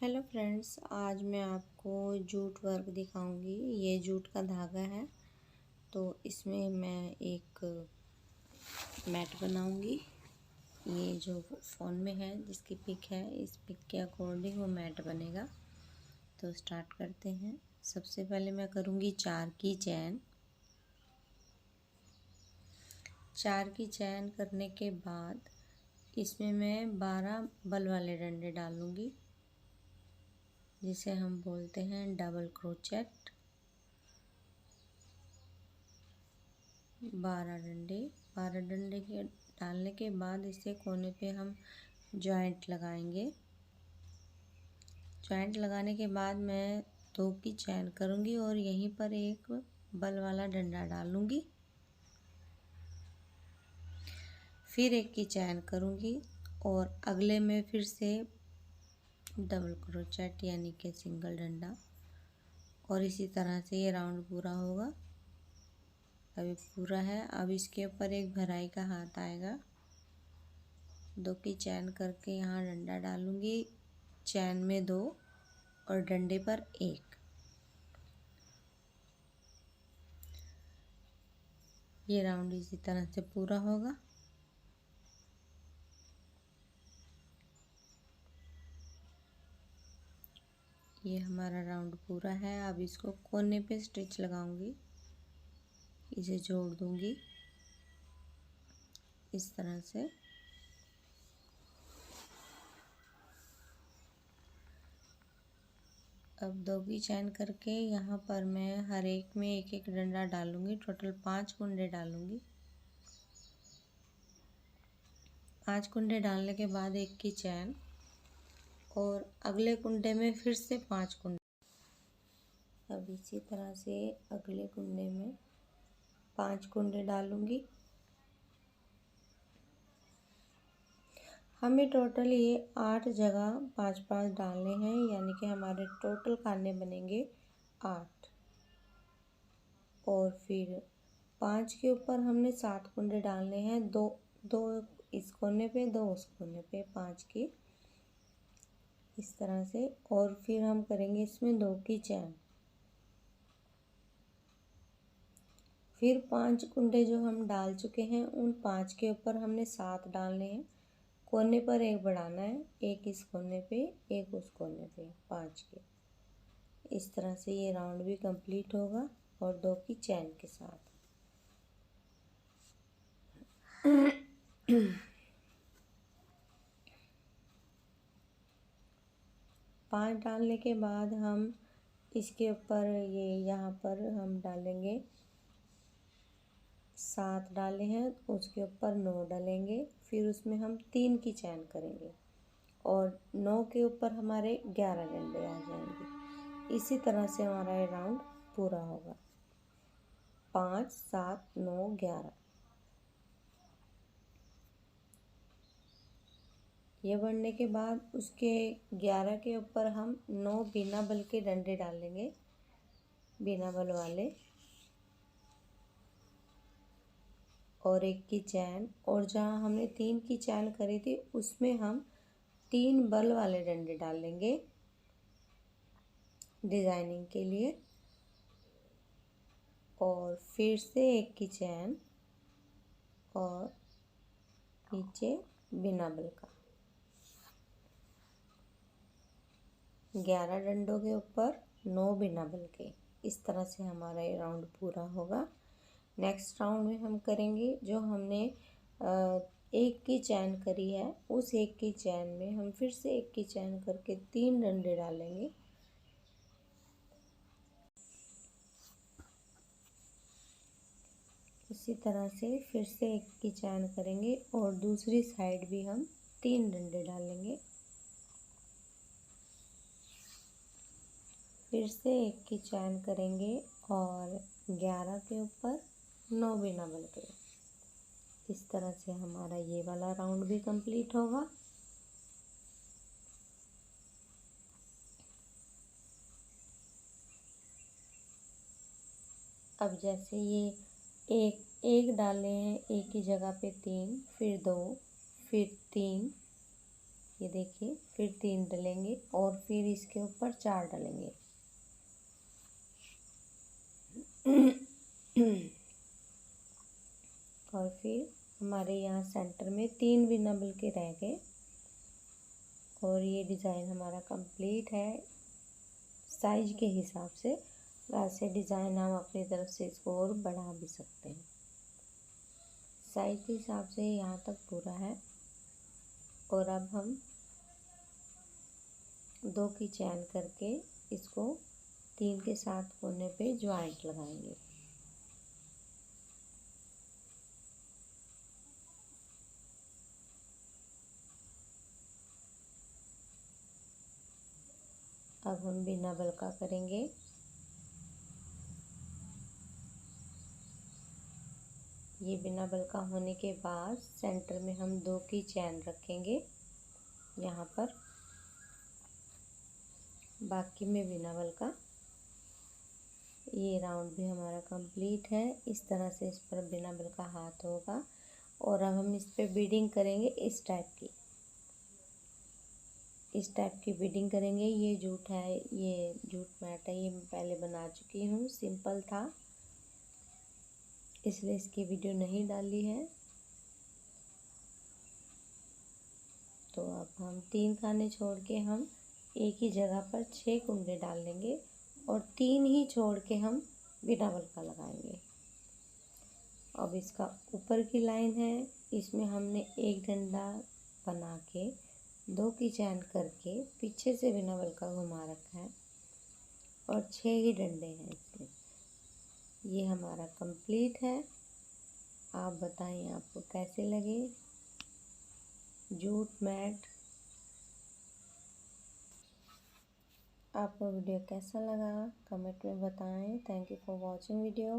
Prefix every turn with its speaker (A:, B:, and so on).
A: Hello friends, आज मैं आपको जूट वर्क दिखाऊंगी। ये जूट का धागा है, तो इसमें मैं एक मैट बनाऊंगी। ये जो फ़ोन में है, जिसकी पिक है, इस पिक के अकॉर्डिंग वो मैट बनेगा। तो स्टार्ट करते हैं। सबसे पहले मैं करूंगी 4 की चैन। 4 की चैन करने के बाद इसमें मैं 12 बल वाले डंडे डालूंगी, जिसे हम बोलते हैं डबल क्रोचेट। 12 डंडे के डालने के बाद इसे कोने पे हम जॉइंट लगाएंगे। जॉइंट लगाने के बाद मैं 2 की चैन करूंगी और यहीं पर एक बल वाला डंडा डालूंगी। फिर 1 की चैन करूंगी और अगले में फिर से डबल क्रोचेट यानी कि सिंगल डंडा, और इसी तरह से ये राउंड पूरा होगा। अभी पूरा है। अब इसके ऊपर एक भराई का हाथ आएगा। 2 की चैन करके यहाँ डंडा डालूंगी, चैन में 2 और डंडे पर 1। ये राउंड इसी तरह से पूरा होगा। ये हमारा राउंड पूरा है। अब इसको कोने पे स्टिच लगाऊंगी, इसे जोड़ दूंगी इस तरह से। अब 2 की चैन करके यहाँ पर मैं हर एक में एक एक डंडा डालूंगी। टोटल 5 कुंडे डालूंगी। 5 कुंडे डालने के बाद 1 की चैन और अगले कुंडे में फिर से 5 कुंडे। अब इसी तरह से अगले कुंडे में 5 कुंडे डालूंगी। हमें टोटल ये 8 जगह 5-5 डालने हैं, यानी कि हमारे टोटल खाने बनेंगे 8। और फिर 5 के ऊपर हमने 7 कुंडे डालने हैं। 2 इस कोने पे, 2 उस कोने पे, 5 की इस तरह से। और फिर हम करेंगे इसमें 2 की चैन। फिर 5 कुंडे जो हम डाल चुके हैं, उन 5 के ऊपर हमने 7 डालने हैं। कोने पर 1 बढ़ाना है, 1 इस कोने पे, 1 उस कोने पे, 5 के। इस तरह से ये राउंड भी कंप्लीट होगा और 2 की चैन के साथ। पाँच डालने के बाद हम इसके ऊपर ये यहाँ पर हम डालेंगे 7 डाले हैं, उसके ऊपर 9 डालेंगे। फिर उसमें हम 3 की चैन करेंगे और 9 के ऊपर हमारे 11 डंडे आ जाएंगे। इसी तरह से हमारा ये राउंड पूरा होगा। 5, 7, 9, 11। ये बढ़ने के बाद उसके 11 के ऊपर हम 9 बिना बल के डंडे डालेंगे, बिना बल वाले, और 1 की चैन। और जहाँ हमने 3 की चैन करी थी, उसमें हम 3 बल वाले डंडे डालेंगे डिज़ाइनिंग के लिए। और फिर से 1 की चैन और नीचे बिना बल का। 11 डंडों के ऊपर 9 बिना बल के। इस तरह से हमारा ये राउंड पूरा होगा। नेक्स्ट राउंड में हम करेंगे जो हमने 1 की चैन करी है, उस 1 की चैन में हम फिर से 1 की चैन करके 3 डंडे डालेंगे। इसी तरह से फिर से 1 की चैन करेंगे और दूसरी साइड भी हम 3 डंडे डालेंगे। फिर से 1 की चैन करेंगे और 11 के ऊपर 9 बिना बल के। इस तरह से हमारा ये वाला राउंड भी कंप्लीट होगा। अब जैसे ये एक डाले हैं, एक ही जगह पे 3, फिर 2, फिर 3, ये देखिए, फिर 3 डलेंगे और फिर इसके ऊपर 4 डलेंगे। और फिर हमारे यहाँ सेंटर में 3 बिना बल के रह गए और ये डिज़ाइन हमारा कंप्लीट है। साइज के हिसाब से वैसे डिज़ाइन हम अपनी तरफ से इसको और बढ़ा भी सकते हैं। साइज के हिसाब से यहाँ तक पूरा है। और अब हम 2 की चैन करके इसको 3 के साथ कोने पे ज्वाइंट लगाएंगे। अब हम बिना बल का करेंगे। ये बिना बल का होने के बाद सेंटर में हम 2 की चैन रखेंगे यहाँ पर, बाकी में बिना बल का। ये राउंड भी हमारा कंप्लीट है। इस तरह से इस पर बिना बल का हाथ होगा और अब हम इस पर बीडिंग करेंगे इस टाइप की बीडिंग करेंगे। ये जूट है, ये जूट मैट है, ये मैं पहले बना चुकी हूँ, सिंपल था इसलिए इसकी वीडियो नहीं डाली है। तो अब हम 3 खाने छोड़ के हम एक ही जगह पर 6 कुंडे डाल देंगे और 3 ही छोड़ के हम बिना बल का लगाएंगे। अब इसका ऊपर की लाइन है, इसमें हमने एक डंडा बना के 2 की चैन करके पीछे से बिना बल का घुमा रखा है और 6 ही डंडे हैं इसमें। ये हमारा कंप्लीट है। आप बताएं आपको कैसे लगे जूट मैट। आपको वीडियो कैसा लगा कमेंट में बताएं। Thank you for watching video.